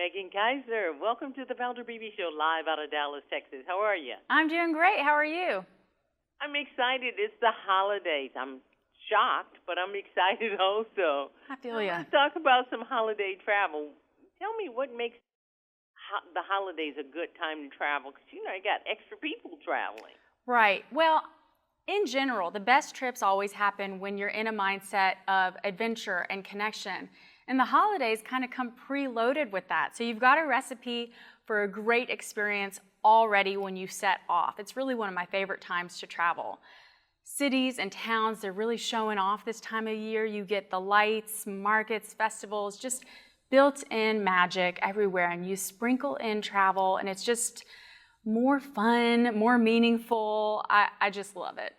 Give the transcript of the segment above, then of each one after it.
Megan Kaiser. Welcome to the Valder Beebe Show live out of Dallas, Texas. How are you? I'm doing great. How are you? I'm excited. It's the holidays. I'm shocked, but I'm excited also. I feel ya. Let's talk about some holiday travel. Tell me what makes the holidays a good time to travel, because, you got extra people traveling. Right. Well, in general, the best trips always happen when you're in a mindset of adventure and connection. And the holidays kind of come preloaded with that. So you've got a recipe for a great experience already when you set off. It's really one of my favorite times to travel. Cities and towns, they're really showing off this time of year. You get the lights, markets, festivals, just built-in magic everywhere. And you sprinkle in travel, and it's just more fun, more meaningful. I just love it.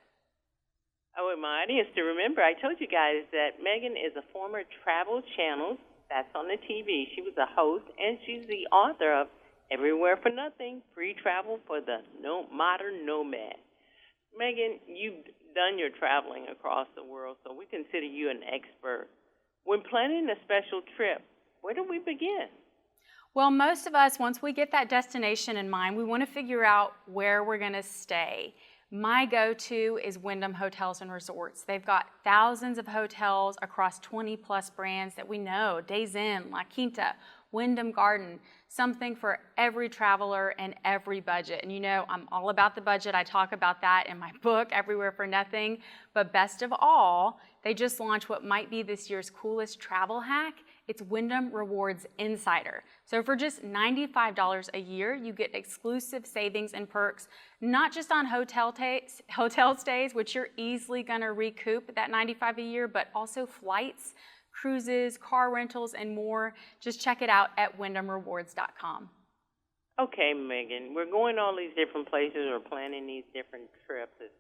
I want my audience to remember, I told you guys that Megan is a former Travel Channel, that's on the TV. She was a host, and she's the author of Everywhere for Nothing, Free Travel for the Modern Nomad. Megan, you've done your traveling across the world, so we consider you an expert. When planning a special trip, where do we begin? Well, most of us, once we get that destination in mind, we want to figure out where we're going to stay. My go-to is Wyndham Hotels and Resorts. They've got thousands of hotels across 20-plus brands that we know: Days Inn, La Quinta, Wyndham Garden, something for every traveler and every budget. And I'm all about the budget. I talk about that in my book, Everywhere for Nothing. But best of all, they just launched what might be this year's coolest travel hack. It's Wyndham Rewards Insider. So for just $95 a year, you get exclusive savings and perks, not just on hotel stays, which you're easily going to recoup that $95 a year, but also flights, cruises, car rentals, and more. Just check it out at WyndhamRewards.com. Okay, Megan, we're going all these different places. We're planning these different trips. It's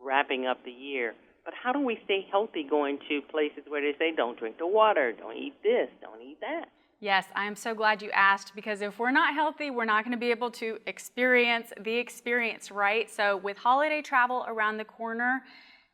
wrapping up the year. But how do we stay healthy going to places where they say don't drink the water, don't eat this, don't eat that? Yes, I am so glad you asked, because if we're not healthy, we're not going to be able to experience the experience, right? So with holiday travel around the corner,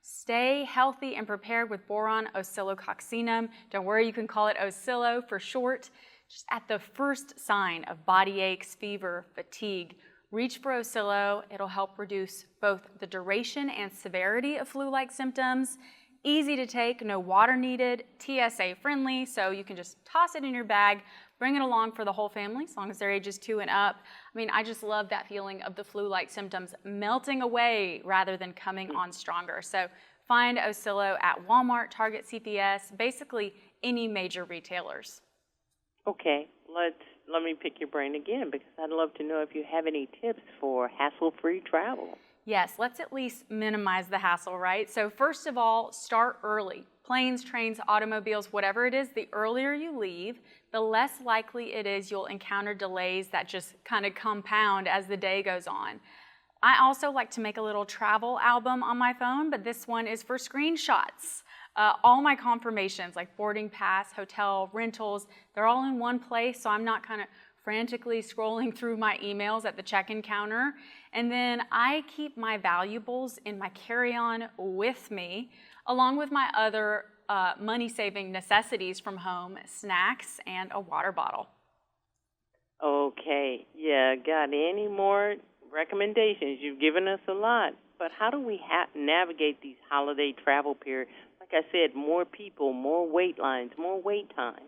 stay healthy and prepared with boron oscillococcinum. Don't worry, you can call it Oscillo for short. Just at the first sign of body aches, fever, fatigue, reach for Oscillo. It'll help reduce both the duration and severity of flu-like symptoms. Easy to take, no water needed, TSA friendly, so you can just toss it in your bag, bring it along for the whole family, as long as they're ages 2 and up. I just love that feeling of the flu-like symptoms melting away rather than coming on stronger. So find Oscillo at Walmart, Target, CVS, basically any major retailers. Okay, let me pick your brain again, because I'd love to know if you have any tips for hassle-free travel. Yes, let's at least minimize the hassle, right? So first of all, start early. Planes, trains, automobiles, whatever it is, the earlier you leave, the less likely it is you'll encounter delays that just kind of compound as the day goes on. I also like to make a little travel album on my phone, but this one is for screenshots. All my confirmations, like boarding pass, hotel, rentals, they're all in one place, so I'm not kind of frantically scrolling through my emails at the check-in counter. And then I keep my valuables in my carry-on with me, along with my other money-saving necessities from home, snacks, and a water bottle. Okay, yeah, got any more recommendations? You've given us a lot, but how do we navigate these holiday travel periods? Like I said, more people, more wait lines, more wait time.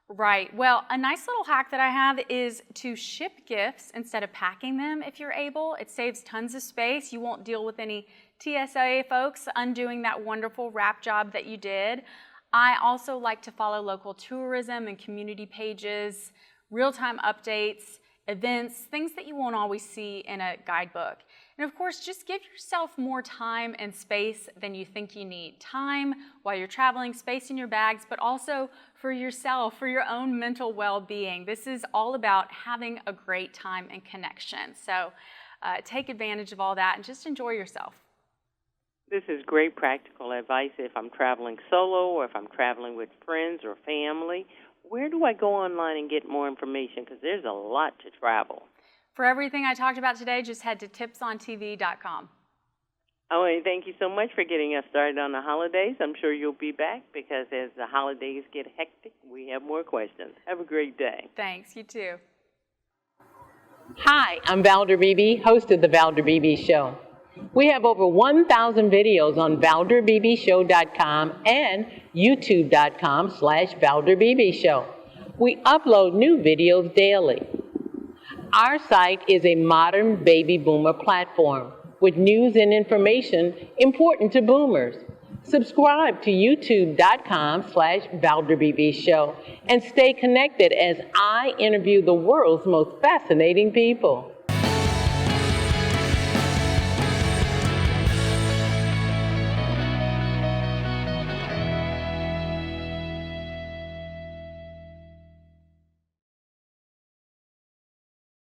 Right. Well, a nice little hack that I have is to ship gifts instead of packing them if you're able. It saves tons of space. You won't deal with any TSA folks undoing that wonderful wrap job that you did. I also like to follow local tourism and community pages, real-time updates, events, things that you won't always see in a guidebook. And of course, just give yourself more time and space than you think you need. Time while you're traveling, space in your bags, but also for yourself, for your own mental well-being. This is all about having a great time and connection. So take advantage of all that and just enjoy yourself. This is great practical advice if I'm traveling solo or if I'm traveling with friends or family. Where do I go online and get more information? Because there's a lot to travel. For everything I talked about today, just head to tipsontv.com. Oh, and thank you so much for getting us started on the holidays. I'm sure you'll be back, because as the holidays get hectic, we have have more questions. Have a great day. Thanks. You too. Hi, I'm Valder Beebe, host of The Valder Beebe Show. We have over 1,000 videos on ValderBeebeShow.com and YouTube.com/Valder Beebe Show. We upload new videos daily. Our site is a modern baby boomer platform with news and information important to boomers. Subscribe to YouTube.com/Valder Beebe Show and stay connected as I interview the world's most fascinating people.